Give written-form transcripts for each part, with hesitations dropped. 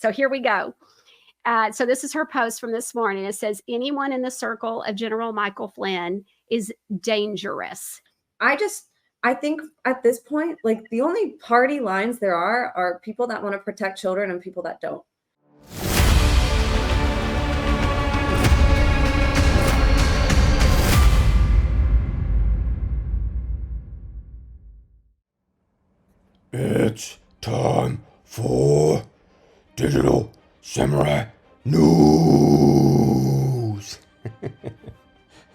So here we go. So this is her post from this morning. It says, anyone in the circle of General Michael Flynn is dangerous. I think at this point, like, the only party lines there are people that want to protect children and people that don't. It's time for Digital Samurai News.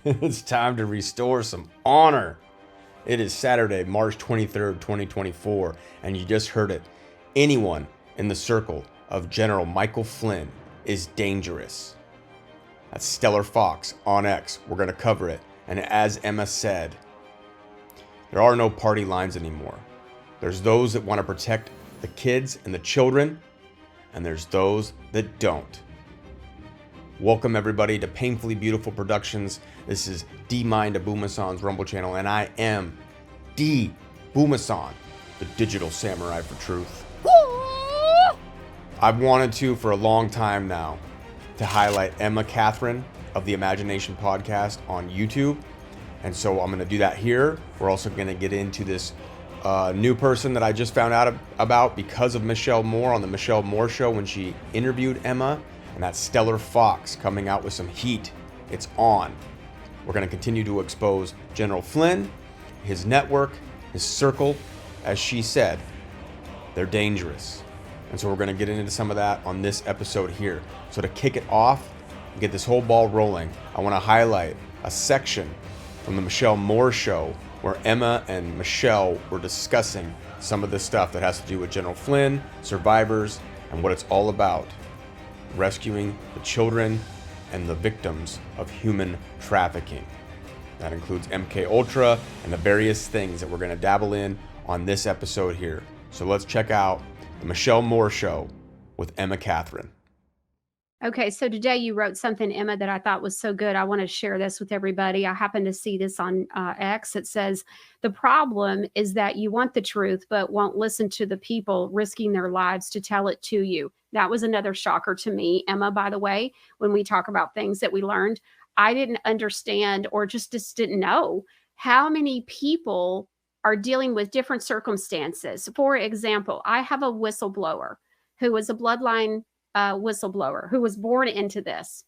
It's time to restore some honor. It is Saturday, March 23rd, 2024, and you just heard it. Anyone in the circle of General Michael Flynn is dangerous. That's Stellar Fox on X. We're going to cover it. And as Emma said, there are no party lines anymore. There's those that want to protect the kids and the children, and there's those that don't. Welcome everybody to Painfully Beautiful Productions. This is D-Mind of Booma-san's Rumble channel, and I am D. Booma-san, the digital samurai for truth. I've wanted to for a long time now to highlight Emma Catherine of the Imagination Podcast on YouTube, and so I'm going to do that here. We're also going to get into this new person that I just found out about because of Michelle Moore on the Michelle Moore Show when she interviewed Emma, and that's Stellar Fox coming out with some heat. It's on. We're going to continue to expose General Flynn, his network, his circle. As she said, they're dangerous. And so we're going to get into some of that on this episode here. So to kick it off and get this whole ball rolling, I want to highlight a section from the Michelle Moore Show where Emma and Michelle were discussing some of the stuff that has to do with General Flynn, survivors, and what it's all about. Rescuing the children and the victims of human trafficking. That includes MK Ultra and the various things that we're going to dabble in on this episode here. So let's check out the Michelle Moore Show with Emma Catherine. Okay, so today you wrote something, Emma, that I thought was so good. I want to share this with everybody. I happened to see this on X. It says, the problem is that you want the truth, but won't listen to the people risking their lives to tell it to you. That was another shocker to me, Emma, by the way, when we talk about things that we learned. I didn't understand or just didn't know how many people are dealing with different circumstances. For example, I have a whistleblower who is a bloodline whistleblower who was born into this,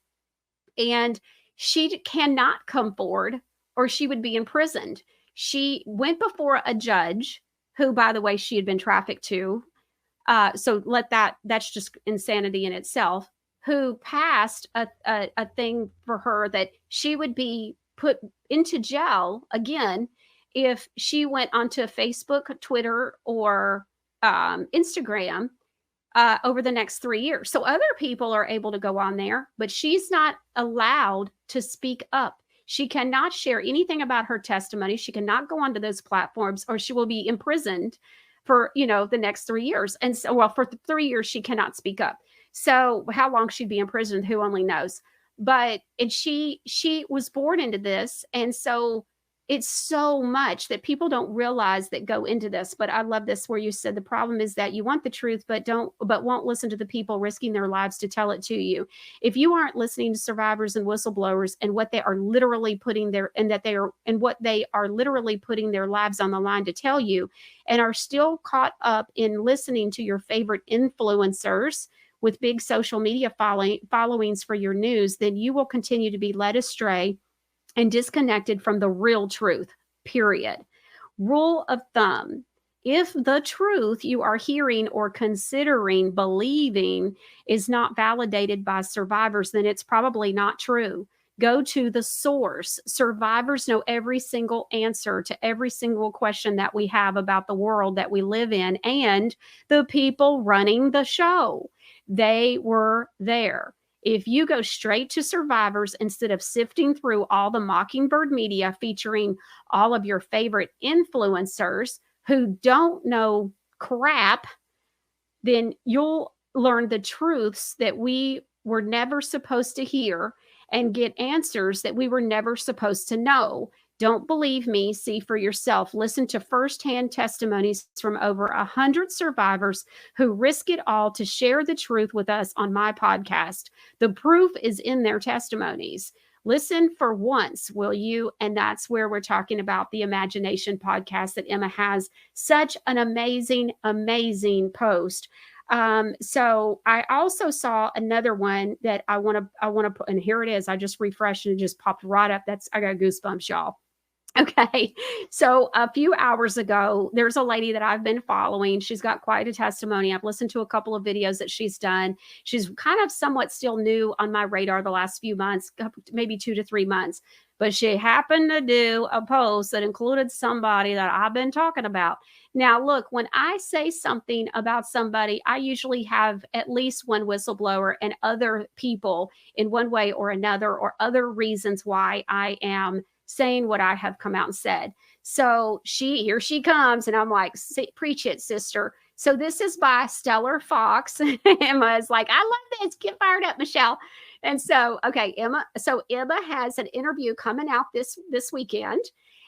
and she cannot come forward or she would be imprisoned. She went before a judge who, by the way, she had been trafficked to. So that's just insanity in itself, who passed a thing for her that she would be put into jail again if she went onto Facebook, Twitter, or Instagram over the next 3 years. So other people are able to go on there, but she's not allowed to speak up. She cannot share anything about her testimony. She cannot go onto those platforms, or she will be imprisoned for, the next 3 years. And so, well, for 3 years, she cannot speak up. So how long she'd be imprisoned, who only knows. But she was born into this. And so it's so much that people don't realize that go into this. But I love this where you said the problem is that you want the truth, but won't listen to the people risking their lives to tell it to you. If you aren't listening to survivors and whistleblowers and what they are literally putting their lives on the line to tell you, and are still caught up in listening to your favorite influencers with big social media followings for your news, then you will continue to be led astray and disconnected from the real truth, period. Rule of thumb: if the truth you are hearing or considering believing is not validated by survivors, then it's probably not true. Go to the source. Survivors know every single answer to every single question that we have about the world that we live in and the people running the show. They were there. If you go straight to survivors instead of sifting through all the Mockingbird media featuring all of your favorite influencers who don't know crap, then you'll learn the truths that we were never supposed to hear and get answers that we were never supposed to know. Don't believe me, see for yourself. Listen to firsthand testimonies from over 100 survivors who risk it all to share the truth with us on my podcast. The proof is in their testimonies. Listen for once, will you? And that's where we're talking about the Imagination podcast that Emma has. Such an amazing, amazing post. So I also saw another one that I want to put, and here it is. I just refreshed and it just popped right up. I got goosebumps, y'all. Okay. So a few hours ago, there's a lady that I've been following. She's got quite a testimony. I've listened to a couple of videos that she's done. She's kind of somewhat still new on my radar the last few months, maybe 2 to 3 months. But she happened to do a post that included somebody that I've been talking about. Now, look, when I say something about somebody, I usually have at least one whistleblower and other people in one way or another, or other reasons why I am saying what I have come out and said. So here she comes, and I'm like, preach it, sister. So this is by Stellar Fox. Emma is like, I love this. Get fired up, Michelle. And so, okay, Emma has an interview coming out this weekend.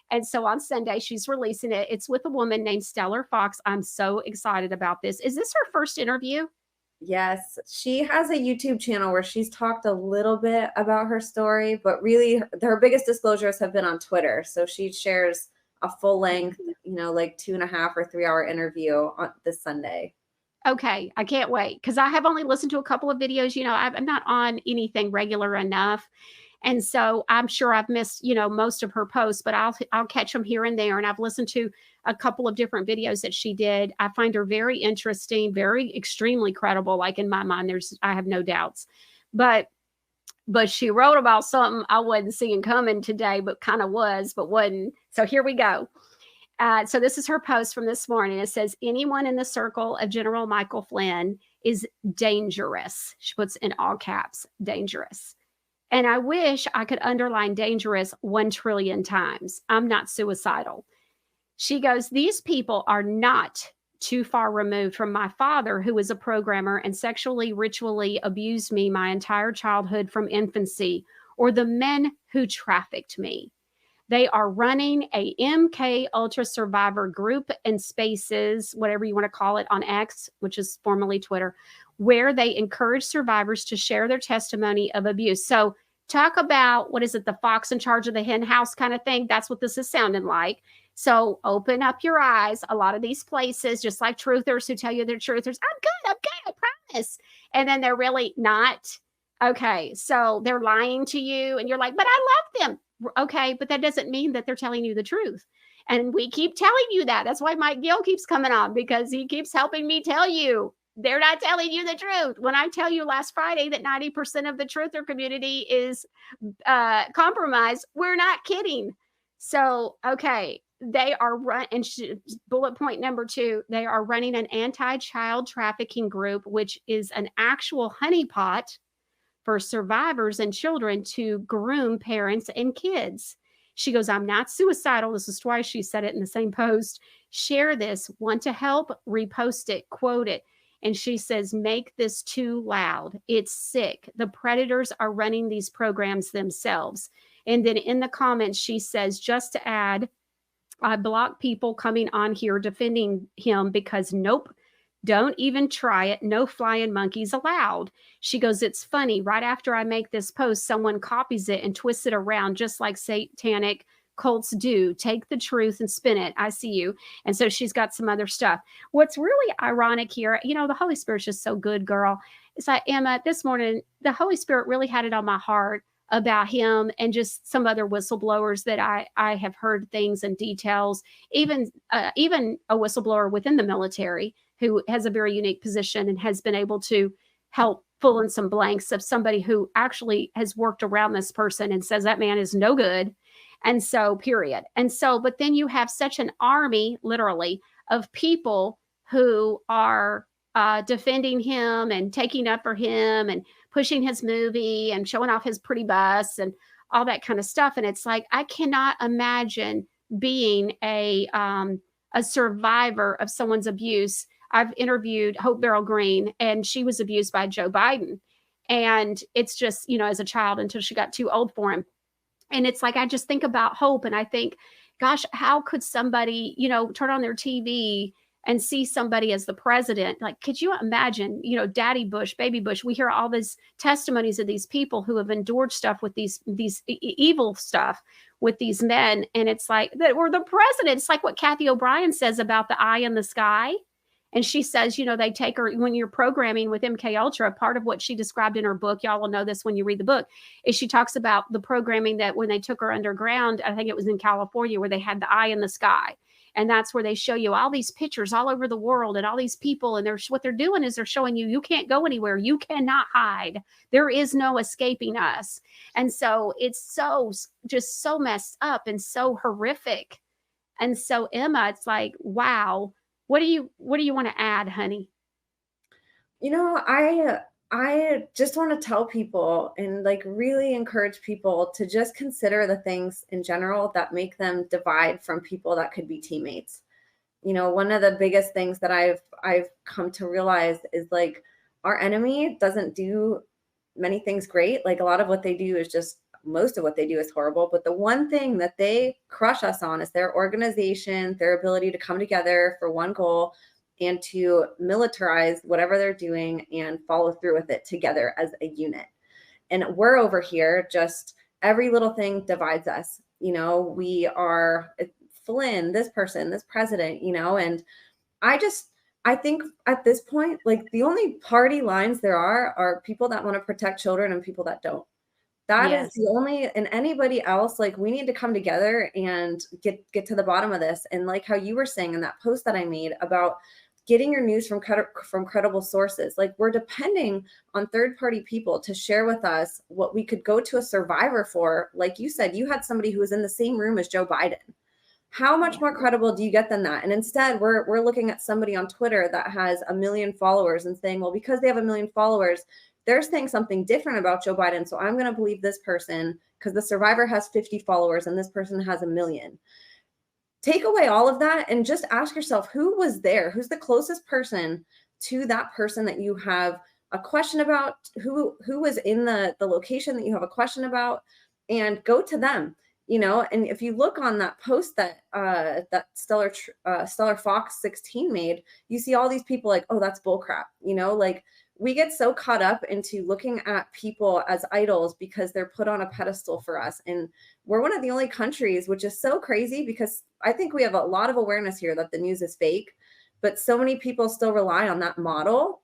And so on Sunday, she's releasing it. It's with a woman named Stellar Fox. I'm so excited about this. Is this her first interview? Yes, she has a YouTube channel where she's talked a little bit about her story, but really her biggest disclosures have been on Twitter. So she shares a full length, like 2.5 or 3 hour interview on this Sunday. Okay, I can't wait, because I have only listened to a couple of videos. I'm not on anything regular enough. And so I'm sure I've missed, most of her posts, but I'll catch them here and there. And I've listened to a couple of different videos that she did. I find her very interesting, very extremely credible. Like in my mind, I have no doubts. But she wrote about something I wasn't seeing coming today, but kind of was, but wasn't. So here we go. So this is her post from this morning. It says, anyone in the circle of General Michael Flynn is dangerous. She puts in all caps, dangerous. And I wish I could underline dangerous 1 trillion times. I'm not suicidal. She goes, these people are not too far removed from my father, who was a programmer and sexually, ritually abused me my entire childhood from infancy, or the men who trafficked me. They are running a MK Ultra Survivor group and spaces, whatever you want to call it, on X, which is formerly Twitter, where they encourage survivors to share their testimony of abuse. So talk about, what is it, the fox in charge of the hen house kind of thing? That's what this is sounding like. So open up your eyes. A lot of these places, just like truthers who tell you they're truthers, I'm good, I promise. And then they're really not. Okay, so they're lying to you and you're like, but I love them. Okay, but that doesn't mean that they're telling you the truth. And we keep telling you that. That's why Mike Gill keeps coming on, because he keeps helping me tell you they're not telling you the truth. When I tell you last Friday that 90% of the truther community is compromised, we're not kidding. So, okay, they are bullet point number 2, they are running an anti-child trafficking group, which is an actual honeypot for survivors and children to groom parents and kids. She goes, I'm not suicidal. This is twice she said it in the same post. Share this. Want to help? Repost it. Quote it. And she says, make this too loud. It's sick. The predators are running these programs themselves. And then in the comments, she says, just to add, I block people coming on here defending him because nope, don't even try it. No flying monkeys allowed. She goes, it's funny. Right after I make this post, someone copies it and twists it around just like satanic cults do. Take the truth and spin it. I see you. And so she's got some other stuff. What's really ironic here, the Holy Spirit's just so good, girl. It's like, Emma, this morning, the Holy Spirit really had it on my heart about him and just some other whistleblowers that I have heard things and details, even a whistleblower within the military who has a very unique position and has been able to help fill in some blanks of somebody who actually has worked around this person and says that man is no good. And so, period. And so, but then you have such an army, literally, of people who are defending him and taking up for him and pushing his movie and showing off his pretty bus and all that kind of stuff. And it's like, I cannot imagine being a survivor of someone's abuse. I've interviewed Hope Beryl Green, and she was abused by Joe Biden. And it's just, as a child until she got too old for him. And it's like, I just think about hope, and I think, gosh, how could somebody, turn on their TV and see somebody as the president? Like, could you imagine, Daddy Bush, Baby Bush? We hear all these testimonies of these people who have endured stuff with these evil stuff with these men, and it's like that we're the president. It's like what Kathy O'Brien says about the eye in the sky. And she says, they take her when you're programming with MK Ultra. Part of what she described in her book, y'all will know this when you read the book, is she talks about the programming that when they took her underground, I think it was in California, where they had the eye in the sky. And that's where they show you all these pictures all over the world and all these people. And what they're doing is they're showing you can't go anywhere. You cannot hide. There is no escaping us. And so it's just so messed up and so horrific. And so, Emma, it's like, wow. What do you want to add, honey? I just want to tell people and like really encourage people to just consider the things in general that make them divide from people that could be teammates. One of the biggest things that I've come to realize is like our enemy doesn't do many things great. Like a lot of what they do is just, most of what they do is horrible, but the one thing that they crush us on is their organization, their ability to come together for one goal and to militarize whatever they're doing and follow through with it together as a unit. And we're over here, just every little thing divides us. We are Flynn, this person, this president, and I think at this point, like the only party lines there are people that want to protect children and people that don't. That is the only, and anybody else, like we need to come together and get to the bottom of this. And like how you were saying in that post that I made about getting your news from credible sources, like we're depending on third-party people to share with us what we could go to a survivor for. Like you said, you had somebody who was in the same room as Joe Biden. How much more credible do you get than that? And instead, we're looking at somebody on Twitter that has 1 million followers and saying, well, because they have 1 million followers, they're saying something different about Joe Biden. So I'm going to believe this person because the survivor has 50 followers and this person has 1 million. Take away all of that and just ask yourself, who was there? Who's the closest person to that person that you have a question about? Who was in the location that you have a question about? And go to them. And if you look on that post that that Stellar Fox 16 made, you see all these people like, oh, that's bullcrap. Like we get so caught up into looking at people as idols because they're put on a pedestal for us. And we're one of the only countries, which is so crazy because I think we have a lot of awareness here that the news is fake, but so many people still rely on that model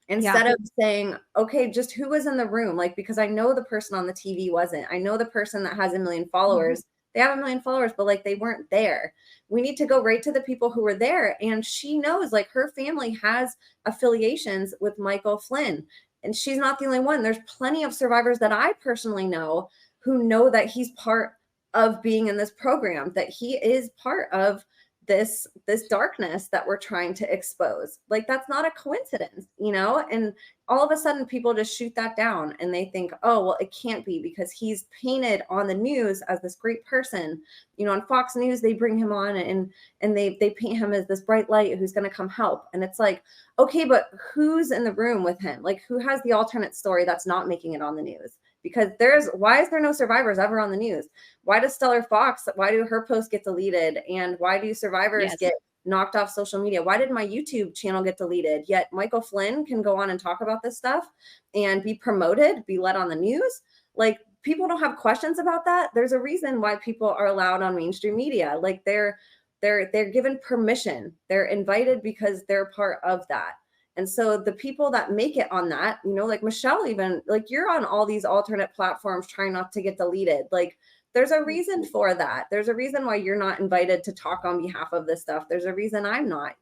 instead of saying, okay, just who was in the room? Like, because I know the person on the TV wasn't. I know the person that has 1 million followers. They have 1 million followers, but like they weren't there. We need to go right to the people who were there. And she knows, like her family has affiliations with Michael Flynn. And she's not the only one. There's plenty of survivors that I personally know who know that he's part of being in this program, that he is part of this darkness that we're trying to expose. Like that's not a coincidence, and all of a sudden people just shoot that down and they think, oh, well, it can't be because he's painted on the news as this great person. On Fox News, they bring him on and they paint him as this bright light who's going to come help. And it's like, okay, but who's in the room with him? Like who has the alternate story that's not making it on the news? Because why is there no survivors ever on the news? Why does Stellar Fox, why do her posts get deleted? And why do survivors get knocked off social media? Why did my YouTube channel get deleted? Yet Michael Flynn can go on and talk about this stuff and be promoted, be led on the news. Like people don't have questions about that. There's a reason why people are allowed on mainstream media. Like they're given permission. They're invited because they're part of that. And so the people that make it on that, like Michelle, even like you're on all these alternate platforms trying not to get deleted. Like there's a reason for that. There's a reason why you're not invited to talk on behalf of this stuff. There's a reason I'm not,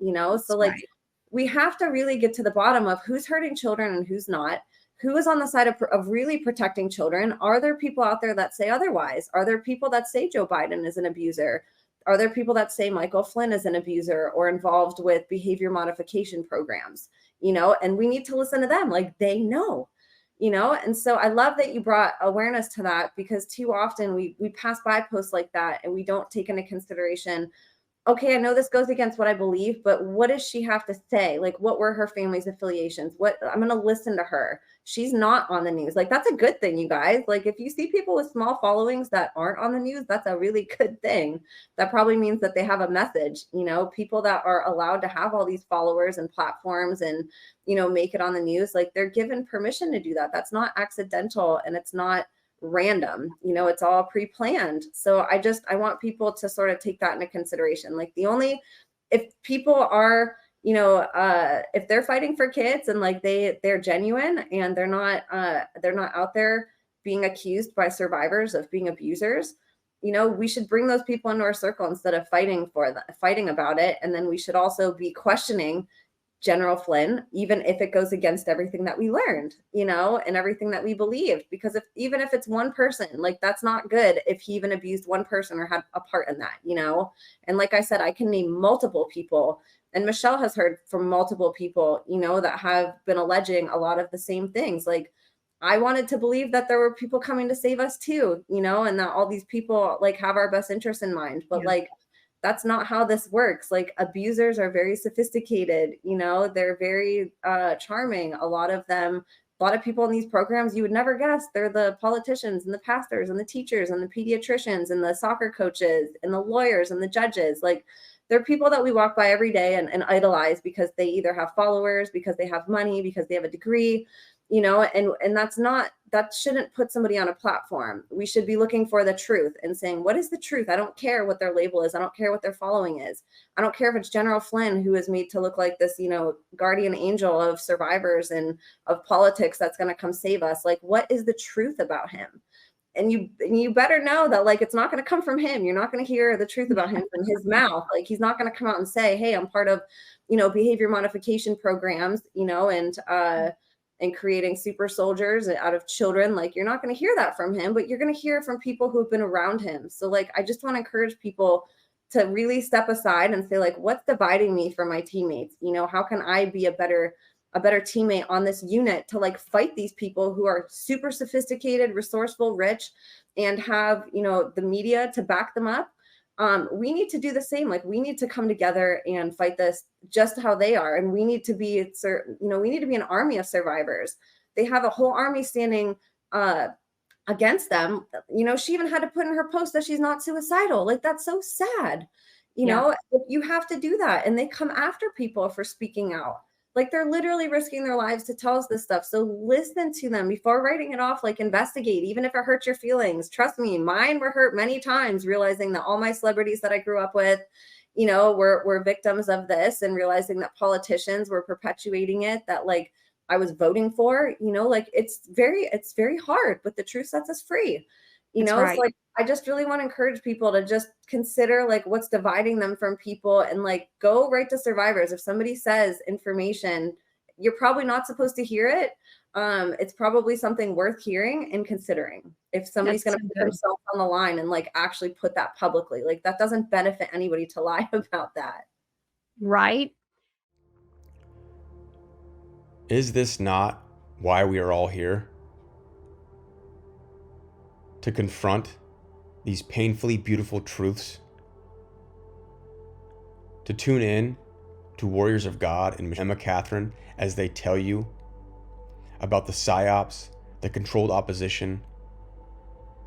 so like we have to really get to the bottom of who's hurting children and who's not, who is on the side of really protecting children. Are there people out there that say otherwise? Are there people that say Joe Biden is an abuser? Are there people that say Michael Flynn is an abuser or involved with behavior modification programs? And we need to listen to them. Like they know, and so I love that you brought awareness to that because too often we pass by posts like that and we don't take into consideration okay, I know this goes against what I believe, but what does she have to say? Like, what were her family's affiliations? What, I'm going to listen to her. She's not on the news. Like, that's a good thing, you guys. Like, if you see people with small followings that aren't on the news, that's a really good thing. That probably means that they have a message. People that are allowed to have all these followers and platforms and, make it on the news, like, they're given permission to do that. That's not accidental, and it's not random. It's all pre-planned. So I want people to sort of take that into consideration. Like, if people are, if they're fighting for kids and like they're genuine and they're not out there being accused by survivors of being abusers, we should bring those people into our circle instead of fighting about it. And then we should also be questioning General Flynn, even if it goes against everything that we learned, and everything that we believed. Because even if it's one person, like, that's not good if he even abused one person or had a part in that, And like I said, I can name multiple people, and Michelle has heard from multiple people, that have been alleging a lot of the same things. Like, I wanted to believe that there were people coming to save us too, and that all these people like have our best interests in mind. But like, that's not how this works. Like, abusers are very sophisticated, they're very charming. A lot of people in these programs, you would never guess they're the politicians and the pastors and the teachers and the pediatricians and the soccer coaches and the lawyers and the judges. Like, they're people that we walk by every day and idolize because they either have followers, because they have money, because they have a degree, and that shouldn't put somebody on a platform. We should be looking for the truth and saying, what is the truth? I don't care what their label is. I don't care what their following is. I don't care if it's General Flynn, who is made to look like this, guardian angel of survivors and of politics that's going to come save us. Like, what is the truth about him? And you better know that, like, it's not going to come from him. You're not going to hear the truth about him from his mouth. Like, he's not going to come out and say, hey, I'm part of, behavior modification programs, and creating super soldiers out of children. Like, you're not going to hear that from him, but you're going to hear from people who have been around him. So like, I just want to encourage people to really step aside and say, like, what's dividing me from my teammates? How can I be a better teammate on this unit to like fight these people who are super sophisticated, resourceful, rich, and have, the media to back them up? We need to do the same. Like, we need to come together and fight this just how they are. And we need to be, we need to be an army of survivors. They have a whole army standing against them. She even had to put in her post that she's not suicidal. Like, that's so sad. You have to do that. And they come after people for speaking out. Like, they're literally risking their lives to tell us this stuff. So listen to them before writing it off. Like, investigate, even if it hurts your feelings. Trust me, mine were hurt many times, realizing that all my celebrities that I grew up with, were victims of this, and realizing that politicians were perpetuating it, that like I was voting for, like, it's very hard, but the truth sets us free. Right. So like, I just really want to encourage people to just consider like what's dividing them from people, and like go right to survivors. If somebody says information, you're probably not supposed to hear it. It's probably something worth hearing and considering. If somebody's going to put themselves on the line and like actually put that publicly, like, that doesn't benefit anybody to lie about that. Right. Is this not why we are all here? To confront these painfully beautiful truths? To tune in to Warriors of God and Emma Catherine as they tell you about the psyops, the controlled opposition,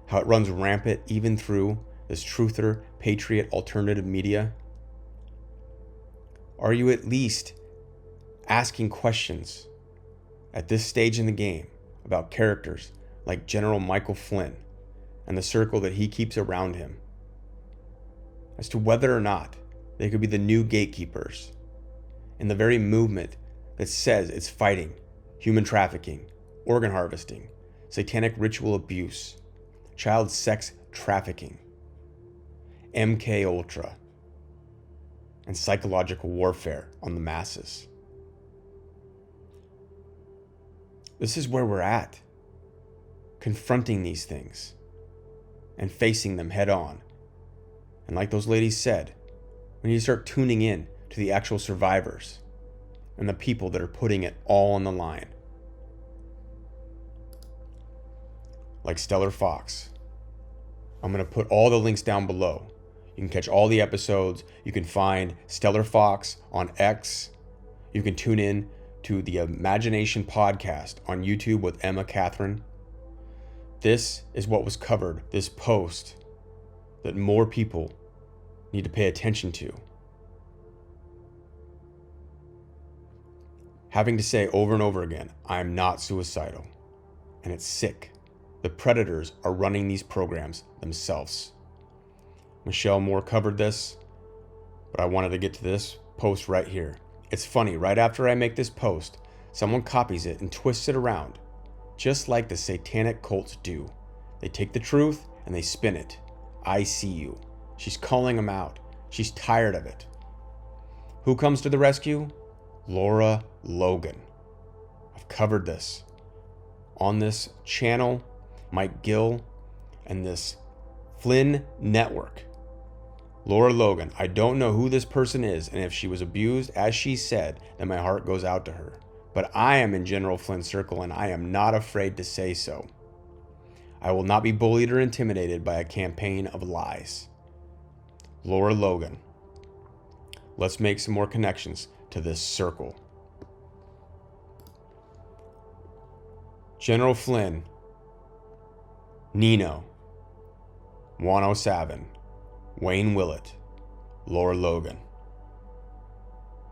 how it runs rampant even through this truther, patriot, alternative media? Are you at least asking questions at this stage in the game about characters like General Michael Flynn and the circle that he keeps around him, as to whether or not they could be the new gatekeepers in the very movement that says it's fighting human trafficking, organ harvesting, satanic ritual abuse, child sex trafficking, MK Ultra, and psychological warfare on the masses? This is where we're at, confronting these things and facing them head on. And like those ladies said, we need to start tuning in to the actual survivors and the people that are putting it all on the line. Like Stellar Fox. I'm going to put all the links down below. You can catch all the episodes. You can find Stellar Fox on X. You can tune in to the Imagination Podcast on YouTube with Emma Catherine. This is what was covered, this post that more people need to pay attention to. Having to say over and over again, I am not suicidal. And it's sick. The predators are running these programs themselves. Michelle Moore covered this, but I wanted to get to this post right here. It's funny, right after I make this post, someone copies it and twists it around, just like the satanic cults do. They take the truth and they spin it. I see you. She's calling them out. She's tired of it. Who comes to the rescue? Laura Logan. I've covered this on this channel, Mike Gill, and this Flynn Network. Laura Logan, I don't know who this person is, and if she was abused, as she said, then my heart goes out to her. But I am in General Flynn's circle, and I am not afraid to say so. I will not be bullied or intimidated by a campaign of lies. Laura Logan. Let's make some more connections to this circle. General Flynn, Nino, Juan O'Savin, Wayne Willett, Laura Logan.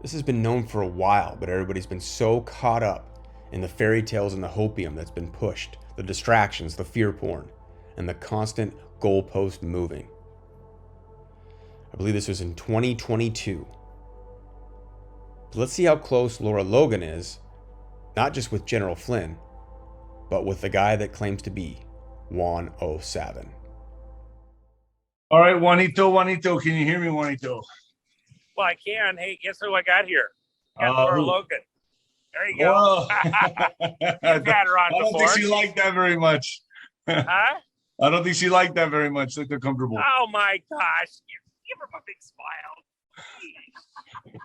This has been known for a while, but everybody's been so caught up in the fairy tales and the hopium that's been pushed, the distractions, the fear porn, and the constant goalpost moving. I believe this was in 2022. But let's see how close Laura Logan is, not just with General Flynn, but with the guy that claims to be Juan O'Savin. All right, Juanito, can you hear me, Juanito? Well, I can. Hey, guess who I got here? Got Laura Logan. There you go. You've had her on I don't before. think she liked that very much. Huh? I don't think she liked that very much. Looked uncomfortable. Oh, my gosh. Give her a big smile.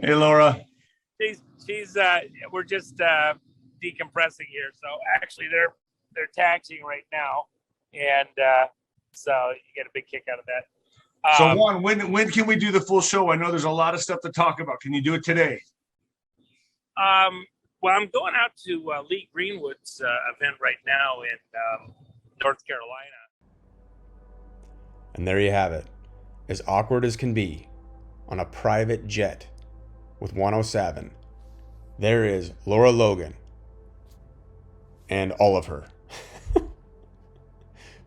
Hey, Laura. She's we're just decompressing here. So actually they're taxiing right now. And so you get a big kick out of that. So Juan, when can we do the full show? I know there's a lot of stuff to talk about. Can you do it today? Well, I'm going out to Lee Greenwood's event right now in North Carolina. And there you have it. As awkward as can be, on a private jet with Juan O'Savin, there is Laura Logan and all of her.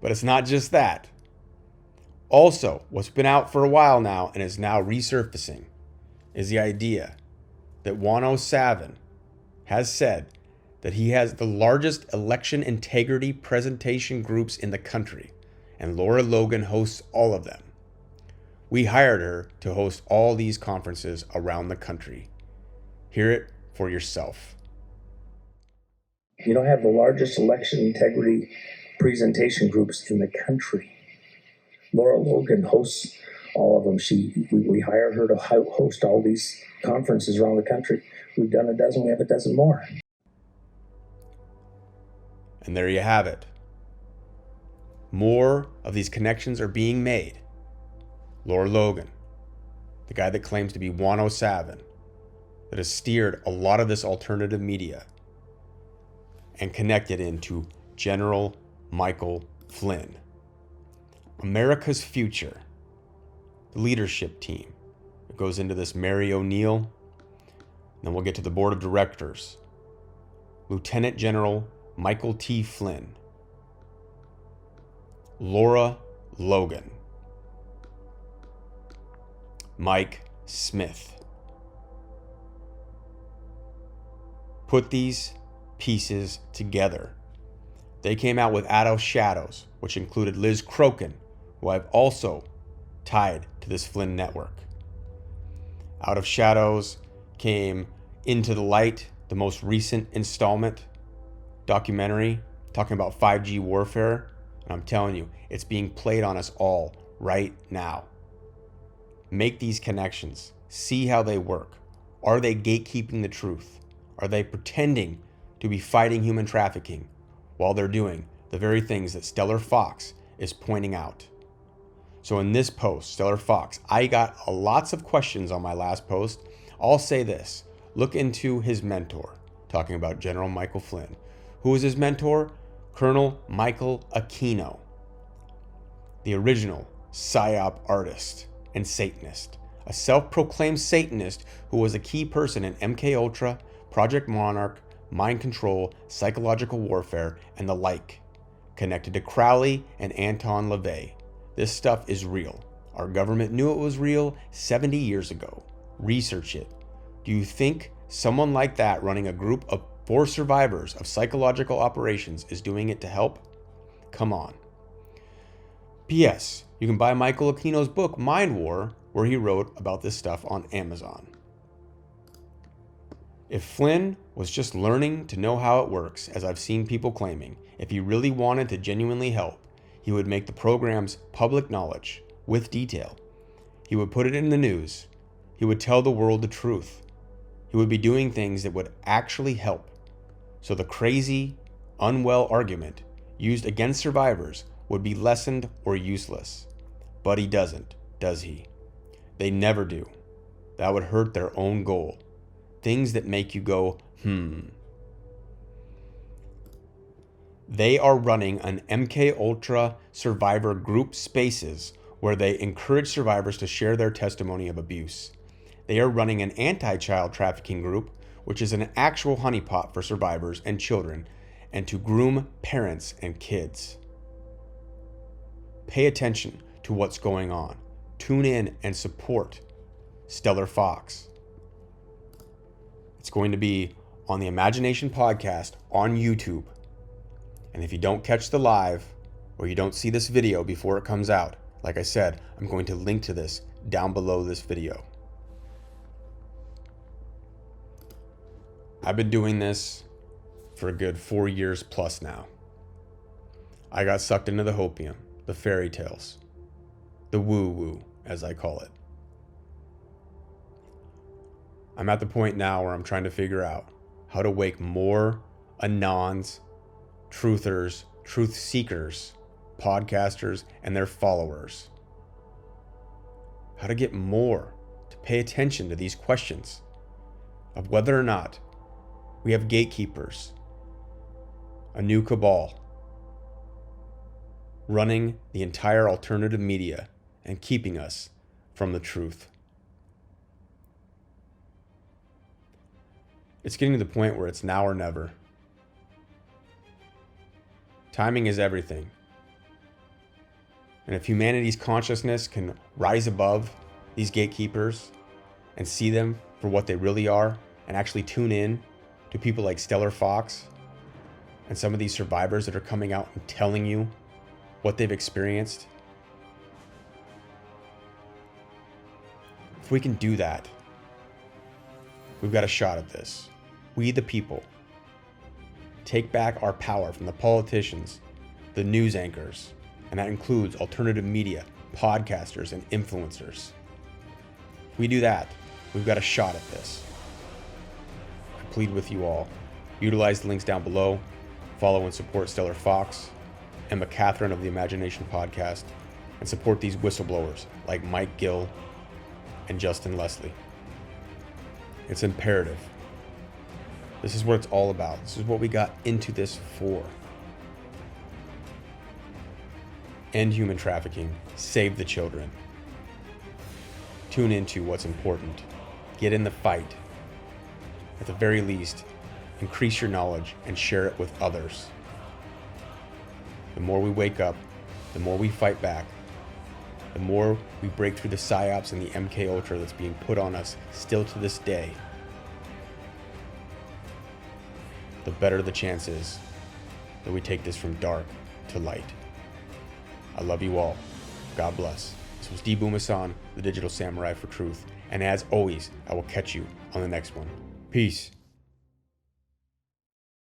But it's not just that. Also, what's been out for a while now and is now resurfacing is the idea that Juan O'Savin has said that he has the largest election integrity presentation groups in the country, and Laura Logan hosts all of them. We hired her to host all these conferences around the country. Hear it for yourself. You don't have the largest election integrity presentation groups in the country. Laura Logan hosts all of them. We hired her to host all these conferences around the country. We've done a dozen. We have a dozen more. And there you have it. More of these connections are being made. Laura Logan, the guy that claims to be Juan O'Savin, that has steered a lot of this alternative media and connected into General Michael Flynn. America's future, the leadership team. It goes into this Mary O'Neill. Then we'll get to the board of directors. Lieutenant General Michael T. Flynn. Laura Logan. Mike Smith. Put these pieces together. They came out with Out of Shadows, which included Liz Crokin, who I've also tied to this Flynn network. Out of Shadows came Into the Light, the most recent installment documentary talking about 5G warfare. And I'm telling you, it's being played on us all right now. Make these connections. See how they work. Are they gatekeeping the truth? Are they pretending to be fighting human trafficking while they're doing the very things that Stellar Fox is pointing out? So in this post, Stellar Fox, I got lots of questions on my last post. I'll say this, look into his mentor, talking about General Michael Flynn. Who was his mentor? Colonel Michael Aquino, the original PSYOP artist and Satanist, a self-proclaimed Satanist who was a key person in MKUltra, Project Monarch, mind control, psychological warfare, and the like, connected to Crowley and Anton LaVey. This stuff is real. Our government knew it was real 70 years ago. Research it. Do you think someone like that running a group of 4 survivors of psychological operations is doing it to help? Come on. P.S. You can buy Michael Aquino's book, Mind War, where he wrote about this stuff on Amazon. If Flynn was just learning to know how it works, as I've seen people claiming, if he really wanted to genuinely help, he would make the programs public knowledge, with detail. He would put it in the news. He would tell the world the truth. He would be doing things that would actually help. So the crazy, unwell argument used against survivors would be lessened or useless. But he doesn't, does he? They never do. That would hurt their own goal. Things that make you go, They are running an MKUltra survivor group spaces where they encourage survivors to share their testimony of abuse. They are running an anti-child trafficking group, which is an actual honeypot for survivors and children, and to groom parents and kids. Pay attention to what's going on. Tune in and support Stellar Fox. It's going to be on the Imagination Podcast on YouTube. And if you don't catch the live, or you don't see this video before it comes out, like I said, I'm going to link to this down below this video. I've been doing this for a good 4 years plus now. I got sucked into the hopium, the fairy tales, the woo-woo, as I call it. I'm at the point now where I'm trying to figure out how to wake more anons, truthers, truth seekers, podcasters, and their followers. How to get more to pay attention to these questions of whether or not we have gatekeepers, a new cabal, running the entire alternative media and keeping us from the truth. It's getting to the point where it's now or never. Timing is everything. And if humanity's consciousness can rise above these gatekeepers and see them for what they really are, and actually tune in to people like Stellar Fox and some of these survivors that are coming out and telling you what they've experienced, if we can do that, we've got a shot at this. We the people take back our power from the politicians, the news anchors, and that includes alternative media, podcasters, and influencers. If we do that, we've got a shot at this. I plead with you all. Utilize the links down below. Follow and support Stellar Fox, Emma Catherine of the Imagination Podcast, and support these whistleblowers like Mike Gill and Justin Leslie. It's imperative. This is what it's all about. This is what we got into this for. End human trafficking. Save the children. Tune into what's important. Get in the fight. At the very least, increase your knowledge and share it with others. The more we wake up, the more we fight back, the more we break through the psyops and the MKUltra that's being put on us still to this day, the better the chance is that we take this from dark to light. I love you all. God bless. This was Booma, the Digital Samurai for Truth. And as always, I will catch you on the next one. Peace.